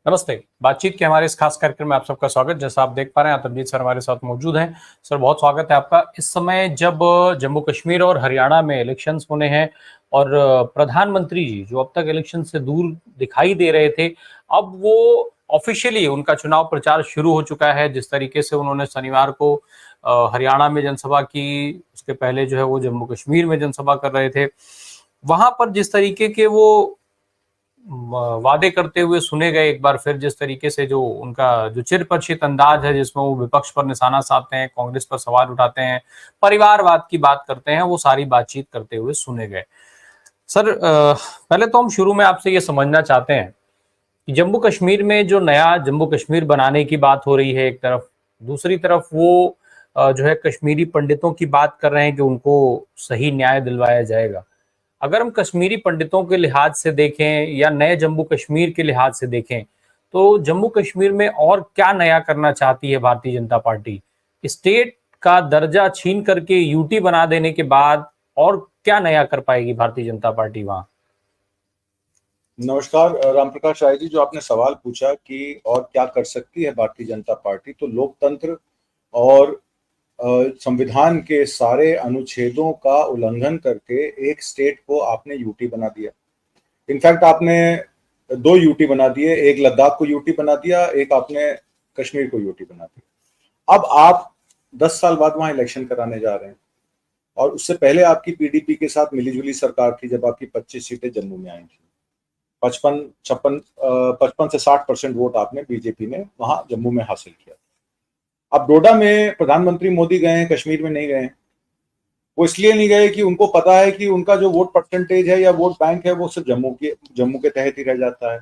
नमस्ते। बातचीत के हमारे इस खास कार्यक्रम में आप सबका स्वागत। जैसा आप देख पा रहे हैं, अतरजीत सर हमारे साथ मौजूद हैं। सर, बहुत स्वागत है आपका। इस समय जब जम्मू कश्मीर और हरियाणा में इलेक्शंस होने हैं और प्रधानमंत्री जी जो अब तक इलेक्शन से दूर दिखाई दे रहे थे, अब वो ऑफिशियली उनका चुनाव प्रचार शुरू हो चुका है। जिस तरीके से उन्होंने शनिवार को हरियाणा में जनसभा की, उसके पहले जो है वो जम्मू कश्मीर में जनसभा कर रहे थे। वहां पर जिस तरीके के वो वादे करते हुए सुने गए, एक बार फिर जिस तरीके से जो उनका जो चिरपरिचित अंदाज है जिसमें वो विपक्ष पर निशाना साधते हैं, कांग्रेस पर सवाल उठाते हैं, परिवारवाद की बात करते हैं, वो सारी बातचीत करते हुए सुने गए। सर, पहले तो हम शुरू में आपसे ये समझना चाहते हैं कि जम्मू कश्मीर में जो नया जम्मू कश्मीर बनाने की बात हो रही है एक तरफ, दूसरी तरफ वो जो है कश्मीरी पंडितों की बात कर रहे हैं कि उनको सही न्याय दिलवाया जाएगा। अगर हम कश्मीरी पंडितों के लिहाज से देखें या नए जम्मू कश्मीर के लिहाज से देखें, तो जम्मू कश्मीर में और क्या नया करना चाहती है भारतीय जनता पार्टी? स्टेट का दर्जा छीन करके यूटी बना देने के बाद और क्या नया कर पाएगी भारतीय जनता पार्टी वहां? नमस्कार रामप्रकाश राय जी, जो आपने सवाल पूछा कि और क्या कर सकती है भारतीय जनता पार्टी, तो लोकतंत्र और संविधान के सारे अनुच्छेदों का उल्लंघन करके एक स्टेट को आपने यूटी बना दिया। इनफैक्ट आपने दो यूटी बना दिए, एक लद्दाख को यूटी बना दिया, एक आपने कश्मीर को यूटी बना दिया। अब आप 10 साल बाद वहां इलेक्शन कराने जा रहे हैं और उससे पहले आपकी पीडीपी के साथ मिलीजुली सरकार थी जब आपकी 25 सीटें जम्मू में आई थी। 55 से 60% वोट आपने बीजेपी ने वहां जम्मू में हासिल किया। अब डोडा में प्रधानमंत्री मोदी गए हैं, कश्मीर में नहीं गए। वो इसलिए नहीं गए कि उनको पता है कि उनका जो वोट परसेंटेज है या वोट बैंक है वो सिर्फ जम्मू के तहत ही रह जाता है।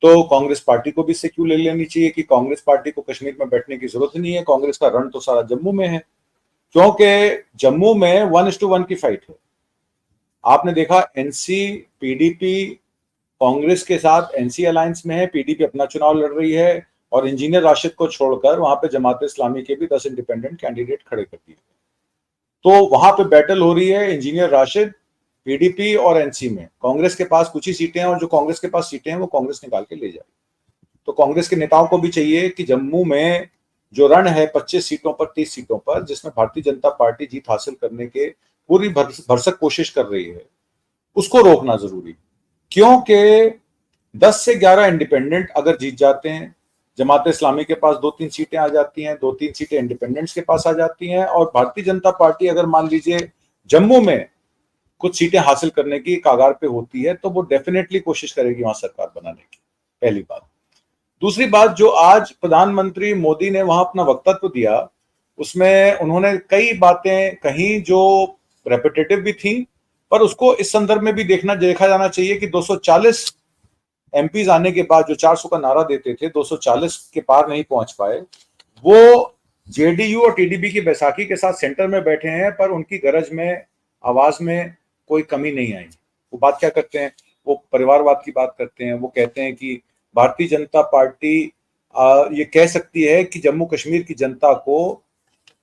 तो कांग्रेस पार्टी को भी इससे क्यों ले लेनी चाहिए कि कांग्रेस पार्टी को कश्मीर में बैठने की जरूरत नहीं है, कांग्रेस का रण तो सारा जम्मू में है, क्योंकि जम्मू में 1:1 की फाइट है। आपने देखा एनसी पीडीपी कांग्रेस के साथ एनसी अलायंस में है, पीडीपी अपना चुनाव लड़ रही है और इंजीनियर राशिद को छोड़कर वहां पे जमात इस्लामी के भी 10 इंडिपेंडेंट कैंडिडेट खड़े कर दिए। तो वहां पे बैटल हो रही है इंजीनियर राशिद, पीडीपी और एनसी में। कांग्रेस के पास कुछ ही सीटें हैं और जो कांग्रेस के पास सीटें हैं वो कांग्रेस निकाल के ले जाए। तो कांग्रेस के नेताओं को भी चाहिए कि जम्मू में जो रण है 25 सीटों पर 30 सीटों पर, जिसमें भारतीय जनता पार्टी जीत हासिल करने के पूरी भरसक कोशिश कर रही है, उसको रोकना जरूरी, क्योंकि 10 से 11 इंडिपेंडेंट अगर जीत जाते हैं, जमात इस्लामी के पास 2-3 सीटें आ जाती हैं, 2-3 सीटें इंडिपेंडेंट्स के पास आ जाती हैं, और भारतीय जनता पार्टी अगर मान लीजिए जम्मू में कुछ सीटें हासिल करने की कागार पे होती है, तो वो डेफिनेटली कोशिश करेगी वहां सरकार बनाने की। पहली बात। दूसरी बात, जो आज प्रधानमंत्री मोदी ने वहां अपना वक्तव्य दिया, उसमें उन्होंने कई बातें कही जो रेपिटेटिव भी थी, पर उसको इस संदर्भ में भी देखा जाना चाहिए कि 240 एमपीज आने के बाद जो 400 का नारा देते थे, 240 के पार नहीं पहुंच पाए। वो जेडीयू और टीडीपी की बैसाखी के साथ सेंटर में बैठे हैं, पर उनकी गरज में, आवाज में कोई कमी नहीं आई। वो बात क्या करते हैं? वो परिवारवाद की बात करते हैं। वो कहते हैं कि भारतीय जनता पार्टी ये कह सकती है कि जम्मू कश्मीर की जनता को,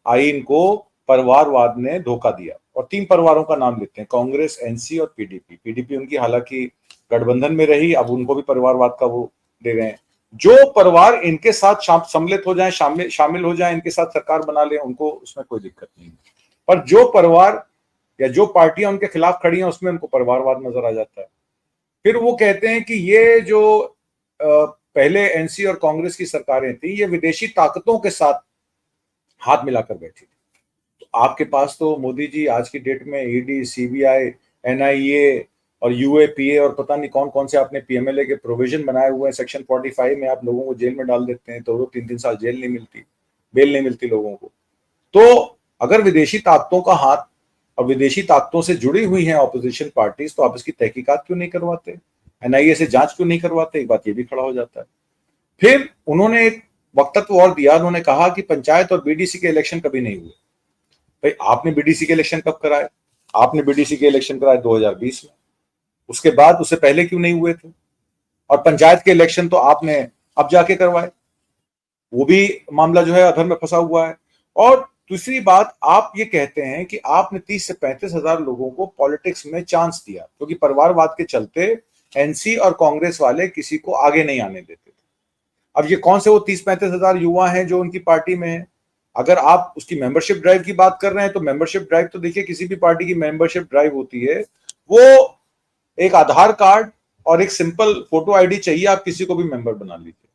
आईन को परिवारवाद ने धोखा दिया, और 3 परिवारों का नाम लेते हैं, कांग्रेस, एनसी और पीडीपी। पीडीपी उनकी हालांकि गठबंधन में रही, अब उनको भी परिवारवाद का वो दे रहे हैं। जो परिवार इनके साथ सम्मिलित हो जाए, शामिल हो जाए, इनके साथ सरकार बना ले, उनको उसमें कोई दिक्कत नहीं। पर जो परिवार या जो पार्टियां उनके खिलाफ खड़ी हैं, उसमें उनको परिवारवाद नजर आ जाता है। फिर वो कहते हैं कि ये जो पहले एनसी और कांग्रेस की सरकारें थी, ये विदेशी ताकतों के साथ हाथ मिलाकर बैठी थी। तो आपके पास तो मोदी जी आज की डेट में ईडी, सीबीआई, एनआईए और यूएपीए और पता नहीं कौन कौन से आपने पीएमएलए के प्रोविजन बनाए हुए हैं। सेक्शन 45 में आप लोगों को जेल में डाल देते हैं, तो वो 3-3 साल जेल नहीं मिलती, बेल नहीं मिलती लोगों को। तो अगर विदेशी ताकतों का हाथ और विदेशी ताकतों से जुड़ी हुई हैं ऑपोजिशन पार्टीज, तो आप इसकी तहकीकात क्यों नहीं करवाते? एनआईए से जांच क्यों नहीं करवाते? एक बात ये भी खड़ा हो जाता है। फिर उन्होंने एक वक्तव्य और दिया, उन्होंने कहा कि पंचायत और बीडीसी के इलेक्शन कभी नहीं हुए। भाई, आपने बीडीसी के इलेक्शन कब कराए? आपने बीडीसी के इलेक्शन कराए 2020 में, उसके बाद उससे पहले क्यों नहीं हुए थे? और पंचायत के इलेक्शन तो आपने अब जाके करवाए, वो भी मामला जो है अधर में फंसा हुआ है। और दूसरी बात, आप ये कहते हैं कि आपने 30 से 35 हजार लोगों को पॉलिटिक्स में चांस दिया, क्योंकि परिवारवाद के चलते एनसी और कांग्रेस वाले किसी को आगे नहीं आने देते थे। अब ये कौन से वो 30-35 हजार युवा हैं जो उनकी पार्टी में है? अगर आप उसकी मेंबरशिप ड्राइव की बात कर रहे हैं तो मेंबरशिप ड्राइव तो देखिए, किसी भी पार्टी की मेंबरशिप ड्राइव होती है, वो एक आधार कार्ड और एक सिंपल फोटो आईडी चाहिए, आप किसी को भी मेंबर बना लीजिए।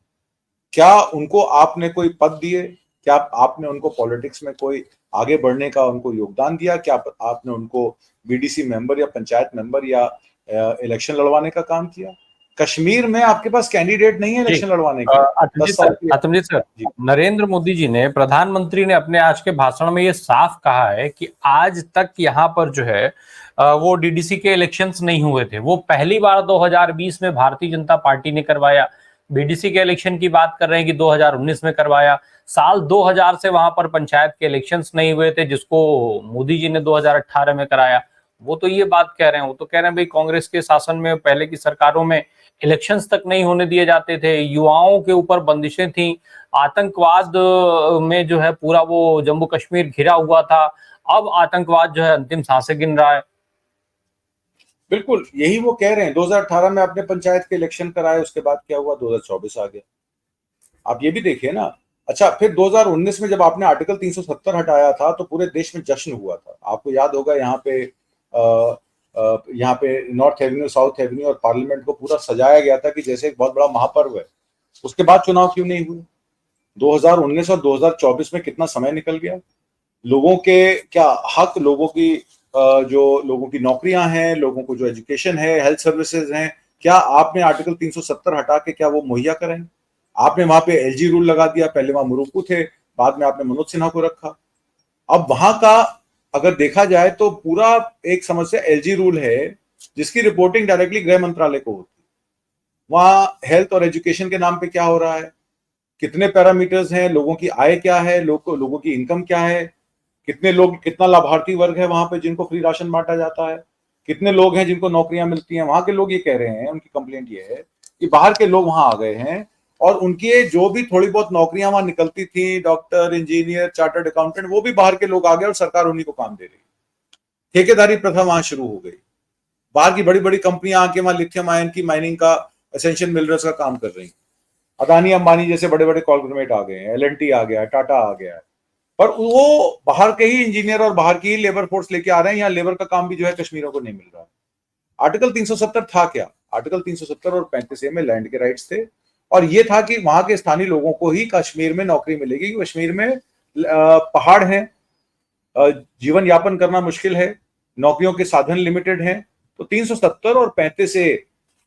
क्या उनको आपने कोई पद दिए? क्या आपने उनको पॉलिटिक्स में कोई आगे बढ़ने का उनको योगदान दिया? क्या आपने उनको बीडीसी मेंबर या पंचायत मेंबर या इलेक्शन लड़वाने का काम किया? कश्मीर में आपके पास कैंडिडेट नहीं है इलेक्शन लड़वाने के। आतमजीत सर, नरेंद्र मोदी जी ने, प्रधानमंत्री ने अपने आज के भाषण में ये साफ कहा है कि आज तक यहाँ पर जो है वो डीडीसी के इलेक्शंस नहीं हुए थे। वो पहली बार 2020 में भारतीय जनता पार्टी ने करवाया। बीडीसी के इलेक्शन की बात कर रहे हैं कि 2019 में करवाया। साल 2000 से वहां पर पंचायत के इलेक्शंस नहीं हुए थे, जिसको मोदी जी ने 2018 में कराया। वो तो ये बात कह रहे हैं, वो तो कह रहे हैं भाई कांग्रेस के शासन में, पहले की सरकारों में इलेक्शंस तक नहीं होने दिए जाते थे, युवाओं के ऊपर बंदिशें थी, आतंकवाद में जो है पूरा वो जम्मू कश्मीर घिरा हुआ था। अब आतंकवाद जो है अंतिम सांसें गिन रहा है। बिल्कुल यही वो कह रहे हैं। 2018 में आपने पंचायत के इलेक्शन कराए, उसके बाद क्या हुआ? 2024 आ गया। आप ये भी देखिए ना। अच्छा, फिर 2019 में जब आपने आर्टिकल 370 हटाया था तो पूरे देश में जश्न हुआ था। आपको याद होगा, यहाँ पे नॉर्थ एवेन्यू, साउथ एवेन्यू और पार्लियामेंट को पूरा सजाया गया था कि जैसे एक बहुत बड़ा महापर्व है। उसके बाद चुनाव क्यों नहीं हुए? 2019 और 2024 में कितना समय निकल गया। लोगों के क्या हक, लोगों की जो लोगों की नौकरियां हैं, लोगों को जो एजुकेशन है, हेल्थ सर्विसेज हैं, क्या आपने आर्टिकल 370 हटा के क्या वो मुहैया कराएंगे? आपने वहां पे एलजी रूल लगा दिया। पहले वहां मुरुकू थे, बाद में आपने मनोज सिन्हा को रखा। अब वहां का अगर देखा जाए तो पूरा एक समस्या एलजी रूल है, जिसकी रिपोर्टिंग डायरेक्टली गृह मंत्रालय को होती है। वहां हेल्थ और एजुकेशन के नाम पे क्या हो रहा है, कितने पैरामीटर्स हैं, लोगों की आय क्या है, लोगों की इनकम क्या है, कितने लोग, कितना लाभार्थी वर्ग है वहां पे जिनको फ्री राशन बांटा जाता है, कितने लोग हैं जिनको नौकरियां मिलती हैं। वहां के लोग ये कह रहे हैं, उनकी कंप्लेंट ये है कि बाहर के लोग वहां आ गए हैं और उनकी जो भी थोड़ी बहुत नौकरियां वहां निकलती थी, डॉक्टर, इंजीनियर, चार्टर्ड अकाउंटेंट, वो भी बाहर के लोग आ गए और सरकार उन्हीं को काम दे रही है। ठेकेदारी प्रथा वहां शुरू हो गई। बाहर की बड़ी बड़ी कंपनियां आके वहां लिथियम आयन की माइनिंग का, एसेंशियल मिनरल्स का काम कर रही हैं। अदानी अंबानी जैसे बड़े बड़े कॉर्पोरेट आ गए हैं, एलएनटी आ गया है, टाटा आ गया है, पर वो बाहर के ही इंजीनियर और बाहर की ही लेबर फोर्स लेके आ रहे हैं। यहाँ लेबर का काम भी जो है कश्मीरियों को नहीं मिल रहा है। आर्टिकल 370 था क्या? आर्टिकल 370 और 35A में लैंड के राइट्स थे, और ये था कि वहां के स्थानीय लोगों को ही कश्मीर में नौकरी मिलेगी। कश्मीर में पहाड़ हैं, जीवन यापन करना मुश्किल है, नौकरियों के साधन लिमिटेड हैं। तो 370 और 35A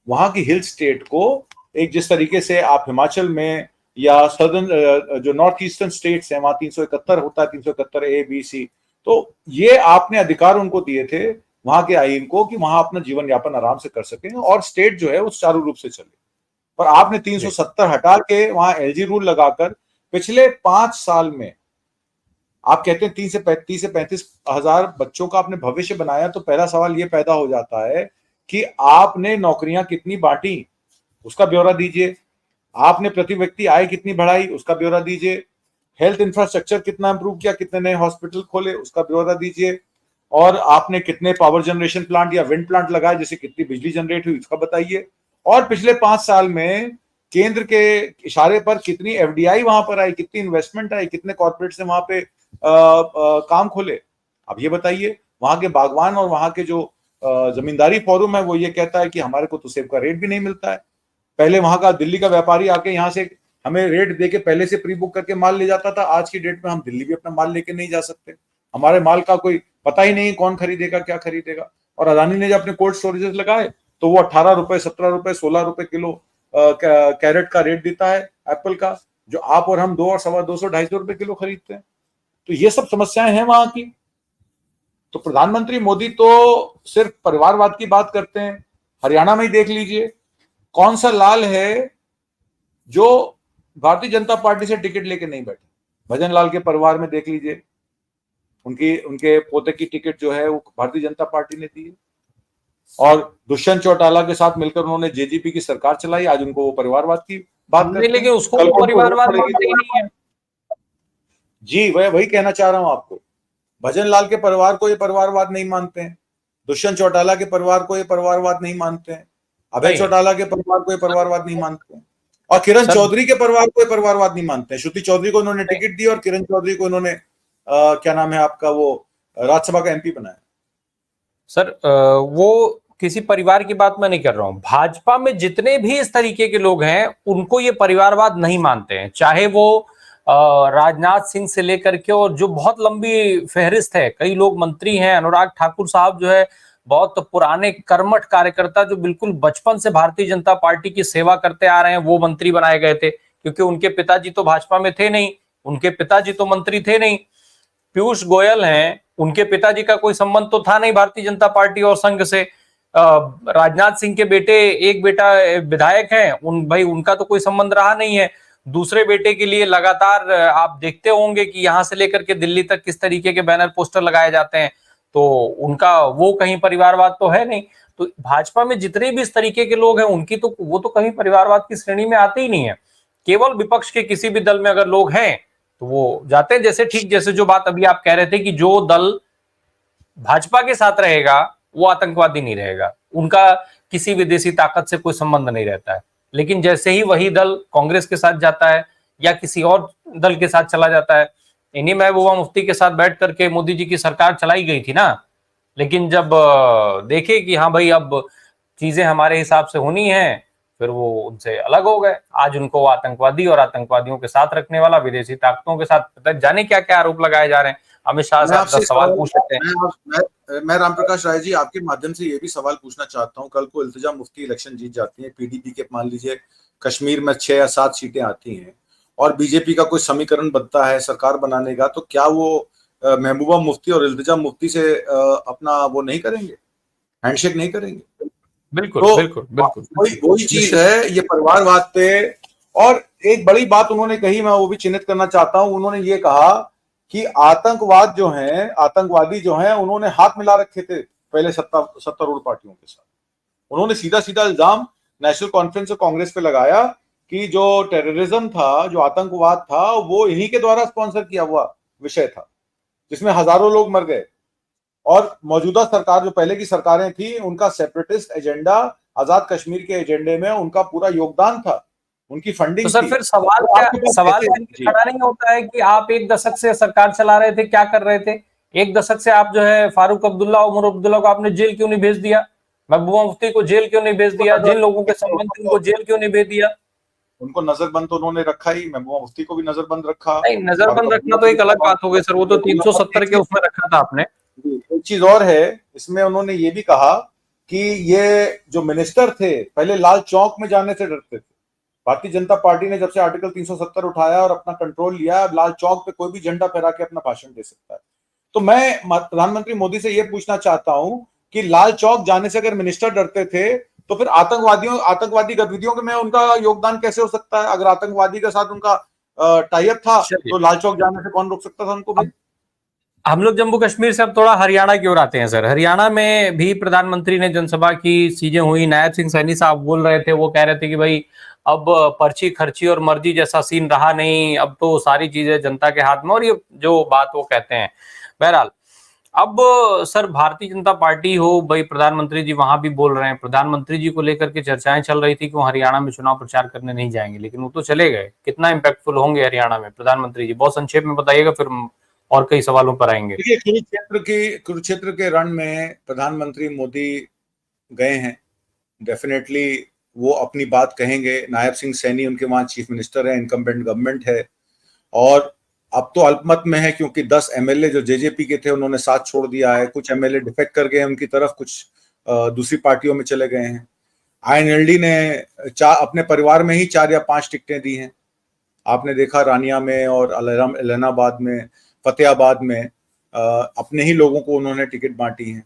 वहां की हिल स्टेट को, एक जिस तरीके से आप हिमाचल में या सदर्न जो नॉर्थ ईस्टर्न स्टेट्स हैं वहां 371 होता है, 371A B C, तो ये आपने अधिकार उनको दिए थे वहां के आईन को कि वहां अपना जीवन यापन आराम से कर सकें और स्टेट जो है वो सुचारू रूप से चले। पर आपने 370 हटा के वहां एलजी रूल लगाकर पिछले 5 साल में आप कहते हैं 30 से 35 हजार बच्चों का आपने भविष्य बनाया। तो पहला सवाल ये पैदा हो जाता है कि आपने नौकरियां कितनी बांटी, उसका ब्यौरा दीजिए। आपने प्रति व्यक्ति आय कितनी बढ़ाई, उसका ब्यौरा दीजिए। हेल्थ इंफ्रास्ट्रक्चर कितना इंप्रूव किया, कितने नए हॉस्पिटल खोले, उसका ब्यौरा दीजिए। और आपने कितने पावर जनरेशन प्लांट या विंड प्लांट लगाए, जिससे कितनी बिजली जनरेट हुई, उसका बताइए। और पिछले 5 साल में केंद्र के इशारे पर कितनी एफडीआई वहां पर आई, कितनी इन्वेस्टमेंट आई, कितने कॉर्पोरेट से वहां पे काम खोले, अब ये बताइए। वहां के बागवान और वहां के जो जमींदारी फोरम है वो ये कहता है कि हमारे को तो सेब का रेट भी नहीं मिलता है। पहले वहां का दिल्ली का व्यापारी आके यहाँ से हमें रेट देके पहले से प्री बुक करके माल ले जाता था। आज की डेट में हम दिल्ली भी अपना माल लेके नहीं जा सकते। हमारे माल का कोई पता ही नहीं कौन खरीदेगा, क्या खरीदेगा। और अदानी ने जब अपने कोल्ड स्टोरेजेस लगाए तो वो 18 रुपए, 17 रुपए, 16 रुपए किलो कैरेट का रेट देता है एप्पल का, जो आप और हम 2 और 250, 250 रुपए किलो खरीदते हैं। तो ये सब समस्याएं हैं वहां की। तो प्रधानमंत्री मोदी तो सिर्फ परिवारवाद की बात करते हैं। हरियाणा में ही देख लीजिए, कौन सा लाल है जो भारतीय जनता पार्टी से टिकट लेके नहीं बैठे। भजन लाल के परिवार में देख लीजिए, उनके पोते की टिकट जो है वो भारतीय जनता पार्टी ने दी है। और दुष्यंत चौटाला के साथ मिलकर उन्होंने जेजेपी की सरकार चलाई। आज उनको वो परिवारवाद की बात करते हैं, लेकिन उसको परिवारवाद मानते ही नहीं है। जी वही कहना चाह रहा हूं आपको। भजन लाल के परिवार को ये परिवारवाद नहीं मानते हैं, दुष्यंत चौटाला के परिवार को ये परिवारवाद नहीं मानते हैं, अभय चौटाला के परिवार को ये परिवारवाद नहीं मानते हैं। और किरण सर चौधरी के परिवार को परिवारवाद नहीं मानते हैं। श्रुति चौधरी को इन्होंने टिकट दी और किरण चौधरी को इन्होंने क्या नाम है आपका, वो राज्यसभा का एमपी बनाया। सर वो किसी परिवार की बात मैं नहीं कर रहा हूं। भाजपा में जितने भी इस तरीके के लोग हैं उनको ये परिवारवाद नहीं मानते हैं, चाहे वो राजनाथ सिंह से लेकर के, और जो बहुत लंबी फहरिस्त है, कई लोग मंत्री हैं। अनुराग ठाकुर साहब जो है बहुत पुराने कर्मठ कार्यकर्ता, जो बिल्कुल बचपन से भारतीय जनता पार्टी की सेवा करते आ रहे हैं, वो मंत्री बनाए गए थे क्योंकि उनके पिताजी तो भाजपा में थे नहीं, उनके पिताजी तो मंत्री थे नहीं। पीयूष गोयल हैं, उनके पिताजी का कोई संबंध तो था नहीं भारतीय जनता पार्टी और संघ से। राजनाथ सिंह के बेटे, एक बेटा विधायक है, भाई उनका तो कोई संबंध रहा नहीं है। दूसरे बेटे के लिए लगातार आप देखते होंगे कि यहां से लेकर के दिल्ली तक किस तरीके के बैनर पोस्टर लगाए जाते हैं, तो उनका वो कहीं परिवारवाद तो है नहीं। तो भाजपा में जितने भी इस तरीके के लोग हैं उनकी तो वो तो कहीं परिवारवाद की श्रेणी में आते ही नहीं है। केवल विपक्ष के किसी भी दल में अगर लोग हैं तो वो जाते हैं। जैसे ठीक जैसे जो बात अभी आप कह रहे थे कि जो दल भाजपा के साथ रहेगा वो आतंकवादी नहीं रहेगा, उनका किसी विदेशी ताकत से कोई संबंध नहीं रहता है। लेकिन जैसे ही वही दल कांग्रेस के साथ जाता है या किसी और दल के साथ चला जाता है, इन्हीं महबूबा मुफ्ती के साथ बैठ करके मोदी जी की सरकार चलाई गई थी ना। लेकिन जब देखे कि हाँ भाई अब चीजें हमारे हिसाब से होनी है, फिर वो उनसे अलग हो गए। आज उनको आतंकवादी और आतंकवादियों के साथ रखने वाला, विदेशी ताकतों के साथ जाने क्या क्या आरोप लगाए जा रहे हैं। अमित शाह साहब 10 सवाल पूछ लेते हैं। मैं रामप्रकाश राय जी आपके माध्यम से ये भी सवाल पूछना चाहता हूँ, कल को इल्तिजा मुफ्ती इलेक्शन जीत जाती है, पीडीपी के मान लीजिए कश्मीर में 6 या 7 सीटें आती हैं और बीजेपी का कोई समीकरण बनता है सरकार बनाने का, तो क्या वो महबूबा मुफ्ती और इल्तिजा मुफ्ती से अपना वो नहीं करेंगे, हैंडशेक नहीं करेंगे? बिल्कुल तो बिल्कुल बिल्कुल वही चीज है ये परिवारवाद पे। और एक बड़ी बात उन्होंने कही, मैं वो भी चिन्हित करना चाहता हूं। उन्होंने ये कहा कि आतंकवाद जो है, आतंकवादी जो है, उन्होंने हाथ मिला रखे थे पहले सत्तारूढ़ पार्टियों के साथ। उन्होंने सीधा सीधा इल्जाम नेशनल कॉन्फ्रेंस और कांग्रेस पे लगाया कि जो टेररिज्म था, जो आतंकवाद था, वो इन्हीं के द्वारा स्पॉन्सर किया हुआ विषय था, जिसमें हजारों लोग मर गए। और मौजूदा सरकार, जो पहले की सरकारें थी, उनका सेपरेटिस्ट एजेंडा, आजाद कश्मीर के एजेंडे में उनका पूरा योगदान था, उनकी फंडिंग तो सर थी। फिर सवाल तो क्या, आपके सवाल पास खड़ा नहीं होता है कि आप एक दशक से सरकार चला रहे थे, क्या कर रहे थे? एक दशक से आप जो है फारूक अब्दुल्ला, उमर अब्दुल्ला को आपने जेल क्यों नहीं भेज दिया? महबूबा मुफ्ती को जेल क्यों नहीं भेज दिया? जिन लोगों के संबंध थे उनको जेल क्यों नहीं भेज दिया? उनको नजरबंद तो उन्होंने रखा ही, महबूबा मुफ्ती को भी नजरबंद रखा। नहीं, नजरबंद रखना तो एक अलग बात हो गई सर, वो तो 370 के उसमें रखा था आपने। एक चीज और है इसमें, उन्होंने ये भी कहा कि ये जो मिनिस्टर थे पहले लाल चौक में जाने से डरते थे। भारतीय जनता पार्टी ने जब से आर्टिकल 370 उठाया और अपना कंट्रोल लिया, अब लाल चौक पे कोई भी झंडा फहरा के अपना भाषण दे सकता है। तो मैं प्रधानमंत्री मोदी से यह पूछना चाहता हूं कि लाल चौक जाने से अगर मिनिस्टर डरते थे, तो फिर आतंकवादी गतिविधियों में उनका योगदान कैसे हो सकता है? अगर आतंकवादी के साथ उनका टाई अप था, तो लाल चौक जाने से कौन रोक सकता था उनको? हम लोग जम्मू कश्मीर से अब थोड़ा हरियाणा की ओर आते हैं सर। हरियाणा में भी प्रधानमंत्री ने जनसभा की, चीजें हुई। नायब सिंह सैनी साहब बोल रहे थे, वो कह रहे थे कि भाई अब पर्ची खर्ची और मर्जी जैसा सीन रहा नहीं, अब तो सारी चीजें जनता के हाथ में, और ये जो बात वो कहते हैं। बहरहाल अब सर भारतीय जनता पार्टी हो, भाई प्रधानमंत्री जी वहां भी बोल रहे हैं, प्रधानमंत्री जी को लेकर के चर्चाएं चल रही थी कि वो हरियाणा में चुनाव प्रचार करने नहीं जाएंगे, लेकिन वो तो चले गए। कितना इम्पैक्टफुल होंगे हरियाणा में प्रधानमंत्री जी? बहुत संक्षेप में बताइएगा, फिर और कई सवालों पर आएंगे। देखिए, कुरुक्षेत्र के रण में प्रधानमंत्री मोदी गए हैं, डेफिनेटली वो अपनी बात कहेंगे। नायब सिंह सैनी उनके वहां चीफ मिनिस्टर है, इनकम्बेंट गवर्नमेंट है, और अब तो अल्पमत में है क्योंकि 10 एमएलए जो जेजेपी के थे उन्होंने साथ छोड़ दिया है। कुछ एमएलए डिफेक्ट कर गए उनकी तरफ, कुछ दूसरी पार्टियों में चले गए हैं। आईएनएलडी ने अपने परिवार में ही 4 या 5 टिकटें दी हैं, आपने देखा रानिया में और एलनाबाद में, फतेहाबाद में अपने ही लोगों को उन्होंने टिकट बांटी है।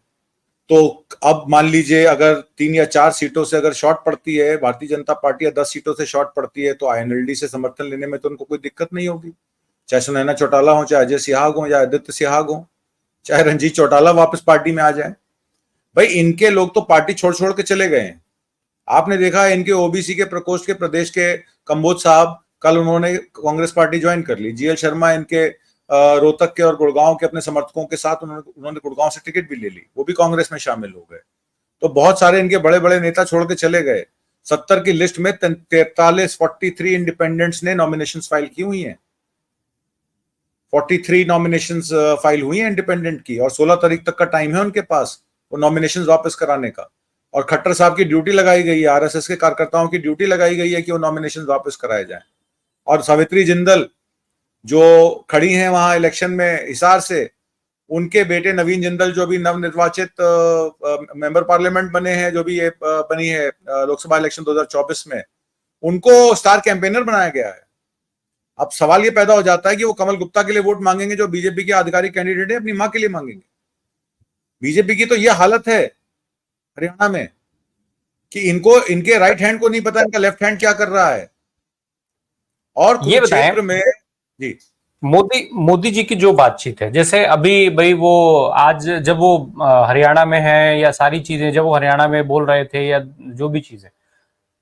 तो अब मान लीजिए अगर 3 या 4 सीटों से अगर शॉर्ट पड़ती है भारतीय जनता पार्टी, या 10 सीटों से शॉर्ट पड़ती है, तो आईएनएलडी से समर्थन लेने में तो उनको कोई दिक्कत नहीं होगी। चाहे सुनैना चौटाला हो, चाहे अजय सिहाग हो, या आदित्य सिहाग हो, चाहे रंजीत चौटाला वापस पार्टी में आ जाए। भाई इनके लोग तो पार्टी छोड़ छोड़ के चले गए हैं। आपने देखा इनके ओबीसी के प्रकोष्ठ के प्रदेश के कंबोज साहब, कल उन्होंने कांग्रेस पार्टी ज्वाइन कर ली। जीएल शर्मा इनके रोहतक के और गुड़गांव के अपने समर्थकों के साथ उन्होंने गुड़गांव से टिकट भी ले ली, वो भी कांग्रेस में शामिल हो गए। तो बहुत सारे इनके बड़े बड़े नेता छोड़ के चले गए। 70 की लिस्ट में 43 इंडिपेंडेंट्स ने नॉमिनेशंस फाइल की हुई हैं। 43 नॉमिनेशंस फाइल हुई हैं इंडिपेंडेंट की, और 16 तारीख तक का टाइम है उनके पास वो नॉमिनेशंस वापस कराने का। और खट्टर साहब की ड्यूटी लगाई गई है, आरएसएस के कार्यकर्ताओं की ड्यूटी लगाई गई है कि वो नॉमिनेशंस वापस कराए जाएं। और सावित्री जिंदल जो खड़ी हैं वहां इलेक्शन में हिसार से, उनके बेटे नवीन जिंदल जो भी नवनिर्वाचित मेंबर पार्लियामेंट बने हैं, जो भी ये बनी है लोकसभा इलेक्शन 2024 में, उनको स्टार कैंपेनर बनाया गया है। अब सवाल ये पैदा हो जाता है कि वो कमल गुप्ता के लिए वोट मांगेंगे जो बीजेपी के आधिकारिक कैंडिडेट है, अपनी मां के लिए मांगेंगे। बीजेपी की तो ये हालत है हरियाणा में कि इनको इनके राइट हैंड को नहीं पता इनका लेफ्ट हैंड क्या कर रहा है। और ये बताएं, कुरुक्षेत्र में जी मोदी जी की जो बातचीत है, जैसे अभी भाई वो आज जब वो हरियाणा में है, या सारी चीजें जब वो हरियाणा में बोल रहे थे, या जो भी चीजें,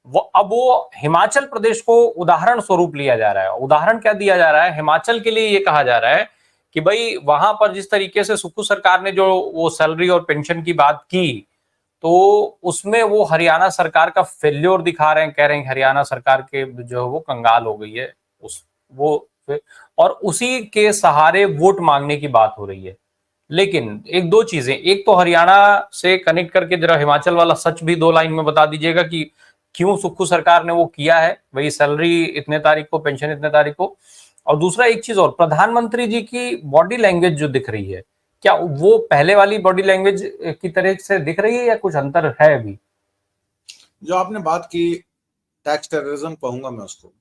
वो हिमाचल प्रदेश को उदाहरण स्वरूप लिया जा रहा है। उदाहरण क्या दिया जा रहा है हिमाचल के लिए? ये कहा जा रहा है कि भाई वहां पर जिस तरीके से सुक्खू सरकार ने जो वो सैलरी और पेंशन की बात की, तो उसमें वो हरियाणा सरकार का फेल्योर दिखा रहे हैं, कह रहे हैं हरियाणा सरकार के जो वो कंगाल हो गई है उस वो, और उसी के सहारे वोट मांगने की बात हो रही है। लेकिन एक दो चीजें, एक तो हरियाणा से कनेक्ट करके जरा हिमाचल वाला सच भी 2 लाइन में बता दीजिएगा कि क्यों सुक्खू सरकार ने वो किया है, वही सैलरी इतने तारीख को, पेंशन इतने तारीख को। और दूसरा एक चीज और, प्रधानमंत्री जी की बॉडी लैंग्वेज जो दिख रही है, क्या वो पहले वाली बॉडी लैंग्वेज की तरह से दिख रही है या कुछ अंतर है अभी? जो आपने बात की टैक्स टेररिज्म कहूंगा मैं उसको,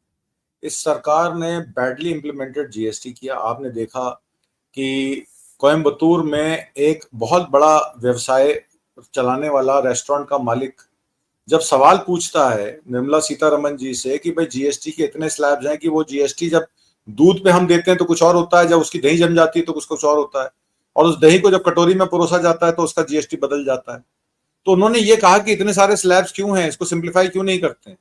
इस सरकार ने बैडली इंप्लीमेंटेड जीएसटी किया। आपने देखा कि कोयम्बतूर में एक बहुत बड़ा व्यवसाय चलाने वाला रेस्टोरेंट का मालिक जब सवाल पूछता है निर्मला सीतारमण जी से कि भाई जीएसटी के इतने स्लैब्स हैं कि वो जीएसटी जब दूध पे हम देते हैं तो कुछ और होता है, जब उसकी दही जम जाती है तो कुछ और होता है, और उस दही को जब कटोरी में परोसा जाता है तो उसका जीएसटी बदल जाता है। तो उन्होंने ये कहा कि इतने सारे स्लैब्स क्यों हैं, इसको सिंप्लीफाई क्यों नहीं करते?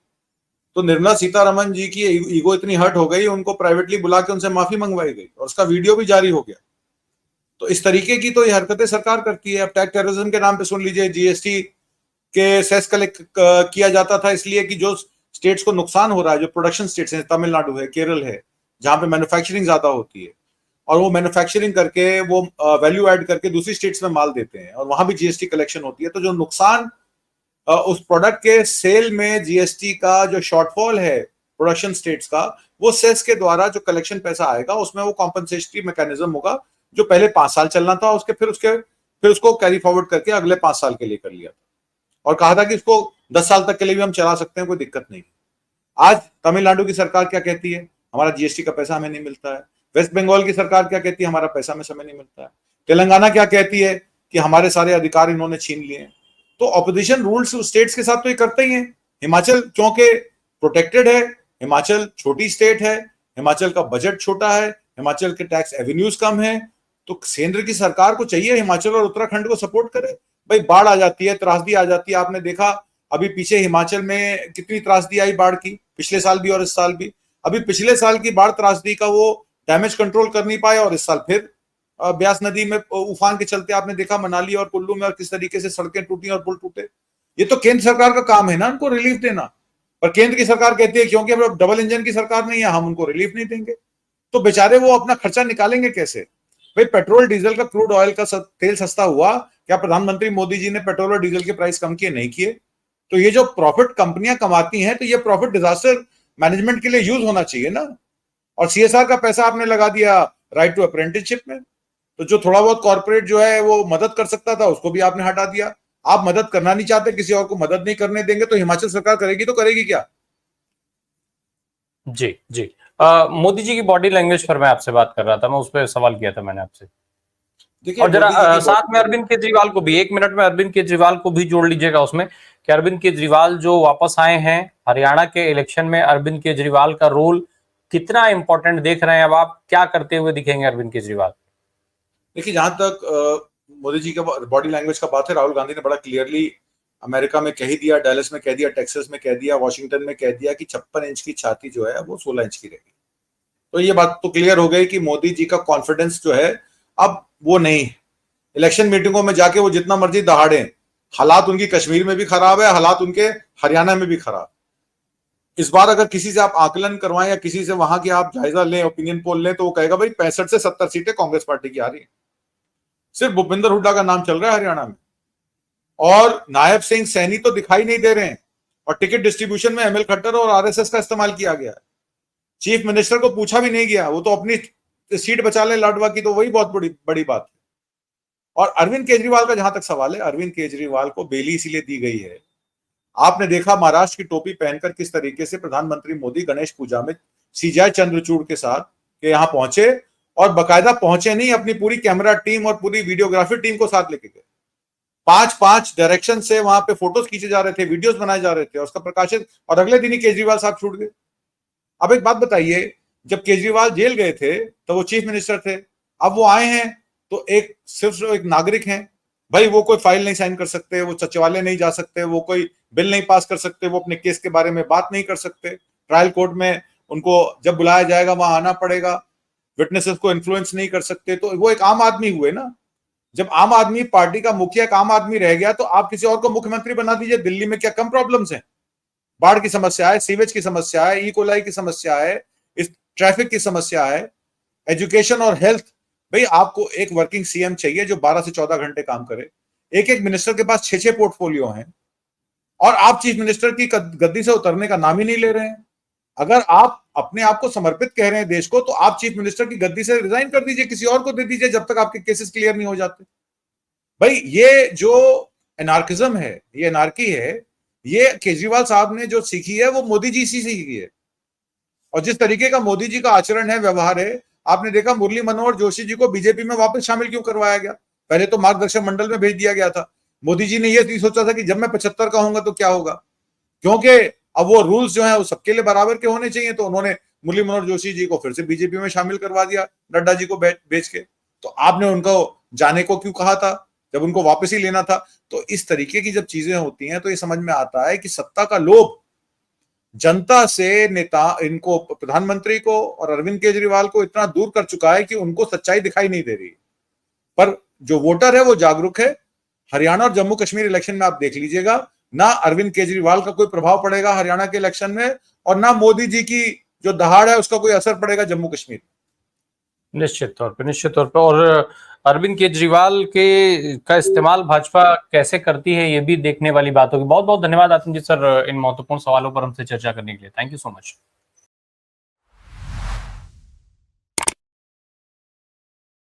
तो निर्मला सीतारमण जी की ईगो इतनी हर्ट हो गई, उनको प्राइवेटली बुला के उनसे माफी मंगवाई गई और उसका वीडियो भी जारी हो गया। तो इस तरीके की तो ये हरकतें सरकार करती है। अब टैक्स टेररिज्म के नाम पे सुन लीजिए, जीएसटी के सेस कलेक्ट किया जाता था इसलिए कि जो स्टेट्स को नुकसान हो रहा है, जो प्रोडक्शन स्टेट्स हैं, तमिलनाडु है, केरल है, जहां पे मैन्युफैक्चरिंग ज्यादा होती है, और वो मैन्युफैक्चरिंग करके वो वैल्यू ऐड करके दूसरी स्टेट्स में माल देते हैं और वहां भी जीएसटी कलेक्शन होती है। तो जो नुकसान उस प्रोडक्ट के सेल में जीएसटी का जो शॉर्टफॉल है प्रोडक्शन स्टेट्स का, वो सेस के द्वारा जो कलेक्शन पैसा आएगा उसमें वो कॉम्पनसेटरी मैकेनिज्म होगा, जो पहले 5 साल चलना था, फिर उसको कैरी फॉरवर्ड करके अगले 5 साल के लिए कर लिया था और कहा था कि इसको 10 साल तक के लिए भी हम चला सकते हैं, कोई दिक्कत नहीं। आज तमिलनाडु की सरकार क्या कहती है? हमारा जीएसटी का पैसा हमें नहीं मिलता है। वेस्ट बंगाल की सरकार क्या कहती है? हमारा पैसा हमें समय नहीं मिलता है। तेलंगाना क्या कहती है? कि हमारे सारे अधिकार इन्होंने छीन लिए हैं। तो ऑपोजिशन रूल्स स्टेट्स के साथ तो ये करते ही है। हिमाचल क्योंकि प्रोटेक्टेड है, हिमाचल छोटी स्टेट है, हिमाचल का बजट छोटा है, हिमाचल के टैक्स एवेन्यूज कम है, तो केंद्र की सरकार को चाहिए हिमाचल और उत्तराखंड को सपोर्ट करे। भाई बाढ़ आ जाती है, त्रासदी आ जाती है, आपने देखा अभी पीछे हिमाचल में कितनी त्रासदी आई बाढ़ की, पिछले साल भी और इस साल भी। अभी पिछले साल की बाढ़ त्रासदी का वो डैमेज कंट्रोल कर नहीं पाए और इस साल फिर ब्यास नदी में उफान के चलते आपने देखा मनाली और कुल्लू में और किस तरीके से सड़कें टूटी और पुल टूटे। ये तो केंद्र सरकार का काम है ना उनको रिलीफ देना, पर केंद्र की सरकार कहती है क्योंकि अब डबल इंजन की सरकार नहीं है हम उनको रिलीफ नहीं देंगे। तो बेचारे वो अपना खर्चा निकालेंगे कैसे? भाई पेट्रोल डीजल का, क्रूड ऑयल का तेल सस्ता हुआ, क्या प्रधानमंत्री मोदी जी ने पेट्रोल और डीजल के प्राइस कम किए? नहीं किए। तो ये जो प्रॉफिट कंपनियां कमाती हैं, तो ये प्रॉफिट डिजास्टर मैनेजमेंट के लिए यूज होना चाहिए ना। और सीएसआर का पैसा आपने लगा दिया राइट टू अप्रेंटिसशिप में, तो जो थोड़ा बहुत कॉर्पोरेट जो है वो मदद कर सकता था उसको भी आपने हटा दिया। आप मदद करना नहीं चाहते, किसी और को मदद नहीं करने देंगे, तो हिमाचल सरकार करेगी तो करेगी क्या? जी जी। मोदी जी की बॉडी लैंग्वेज पर मैं आपसे बात कर रहा था, मैं उस पर सवाल किया था मैंने आपसे। और जरा साथ में अरविंद केजरीवाल को भी 1 मिनट में अरविंद केजरीवाल को भी जोड़ लीजिएगा उसमें, कि अरविंद केजरीवाल जो वापस आए हैं हरियाणा के इलेक्शन में, अरविंद केजरीवाल का रोल कितना इंपॉर्टेंट देख रहे हैं? अब आप क्या करते हुए दिखेंगे अरविंद केजरीवाल? देखिए, जहां तक मोदी जी का बॉडी लैंग्वेज का बात है, राहुल गांधी ने बड़ा क्लियरली अमेरिका में कह ही दिया, डैलस में कह दिया, टेक्सास में कह दिया, वॉशिंगटन में कह दिया कि 56 इंच की छाती जो है वो 16 इंच की रहेगी। तो ये बात तो क्लियर हो गई कि मोदी जी का कॉन्फिडेंस जो है अब वो नहीं है। इलेक्शन मीटिंगों में जाके वो जितना मर्जी दहाड़े, हालात उनकी कश्मीर में भी खराब है, हालात उनके हरियाणा में भी खराब। इस बार अगर किसी से आप आकलन करवाएं या किसी से वहां की आप जायजा लें, ओपिनियन पोल लें, तो वो कहेगा भाई 65 से 70 सीटें कांग्रेस पार्टी की आ रही है। सिर्फ भूपिंदर हुड्डा का नाम चल रहा है हरियाणा में, और नायब सिंह सैनी तो दिखाई नहीं दे रहे हैं, और टिकट डिस्ट्रीब्यूशन में एमएल खट्टर और आरएसएस का इस्तेमाल किया गया है। चीफ मिनिस्टर को पूछा भी नहीं गया, वो तो अपनी सीट बचा ले लाडवा की, तो वही बहुत बड़ी बात है। और अरविंद केजरीवाल का जहां तक सवाल है, अरविंद केजरीवाल को बेली इसीलिए दी गई है, आपने देखा महाराष्ट्र की टोपी पहनकर किस तरीके से प्रधानमंत्री मोदी गणेश पूजा में सीजाई चंद्रचूड़ के साथ के यहां पहुंचे, और बकायदा पहुंचे नहीं, अपनी पूरी कैमरा टीम और पूरी वीडियोग्राफी टीम को साथ लेके गए। 5-5 डायरेक्शन से वहां पे फोटोज खींचे जा रहे थे, वीडियोस बनाए जा रहे थे, और उसका प्रकाशित, और अगले दिन ही केजरीवाल साहब छूट गए। अब एक बात बताइए, जब केजरीवाल जेल गए थे तो वो चीफ मिनिस्टर थे, अब वो आए हैं तो सिर्फ एक नागरिक हैं भाई, वो कोई फाइल नहीं साइन कर सकते, वो सचिवालय नहीं जा सकते, वो कोई बिल नहीं पास कर सकते, वो अपने केस के बारे में बात नहीं कर सकते, ट्रायल कोर्ट में उनको जब बुलाया जाएगा वहां आना पड़ेगा, विटनेसेस को इन्फ्लुएंस नहीं कर सकते, तो वो एक आम आदमी हुए ना। जब आम आदमी पार्टी का मुखिया एक आम आदमी रह गया, तो आप किसी और को मुख्यमंत्री बना दीजिए। दिल्ली में क्या कम प्रॉब्लम्स हैं? बाढ़ की समस्या है, सीवेज की समस्या है, ई कोलाई की समस्या है, इस ट्रैफिक की समस्या है, एजुकेशन और हेल्थ। भाई आपको एक वर्किंग सीएम चाहिए जो 12 से 14 घंटे काम करे। एक एक मिनिस्टर के पास 6-6 पोर्टफोलियो हैं, और आप चीफ मिनिस्टर की गद्दी से उतरने का नाम ही नहीं ले रहे हैं। अगर आप अपने आप को समर्पित कह रहे हैं देश को, तो आप चीफ मिनिस्टर की गद्दी से रिजाइन कर दीजिए, किसी और को दे दीजिए, जब तक आपके केसेस क्लियर नहीं हो जाते। भाई ये जो एनार्किज्म है, ये एनार्की है, ये केजरीवाल साहब ने जो सीखी है वो मोदी जी से सीखी है। और जिस तरीके का मोदी जी का आचरण है, व्यवहार है, आपने देखा मुरली मनोहर जोशी जी को बीजेपी में वापस शामिल क्यों करवाया गया? पहले तो मार्गदर्शक मंडल में भेज दिया गया था। मोदी जी ने यह सोचा था कि जब मैं 75 का होऊंगा तो क्या होगा, क्योंकि अब वो रूल्स जो है वो सबके लिए बराबर के होने चाहिए, तो उन्होंने मुरली मनोहर जोशी जी को फिर से बीजेपी में शामिल करवा दिया, नड्डा जी को बेच के। तो आपने उनको जाने को क्यों कहा था जब उनको वापस ही लेना था? तो इस तरीके की जब चीजें होती हैं तो ये समझ में आता है कि सत्ता का लोभ जनता से नेता इनको, प्रधानमंत्री को और अरविंद केजरीवाल को इतना दूर कर चुका है कि उनको सच्चाई दिखाई नहीं दे रही। पर जो वोटर है वो जागरूक है। हरियाणा और जम्मू कश्मीर इलेक्शन में आप देख लीजिएगा, ना अरविंद केजरीवाल का कोई प्रभाव पड़ेगा हरियाणा के इलेक्शन में, और ना मोदी जी की जो दहाड़ है उसका कोई असर पड़ेगा जम्मू कश्मीर। निश्चित तौर पे। और अरविंद केजरीवाल का इस्तेमाल भाजपा कैसे करती है, ये भी देखने वाली बात होगी। बहुत बहुत धन्यवाद आतिम जी सर, इन महत्वपूर्ण सवालों पर हमसे चर्चा करने के लिए। Thank you so much.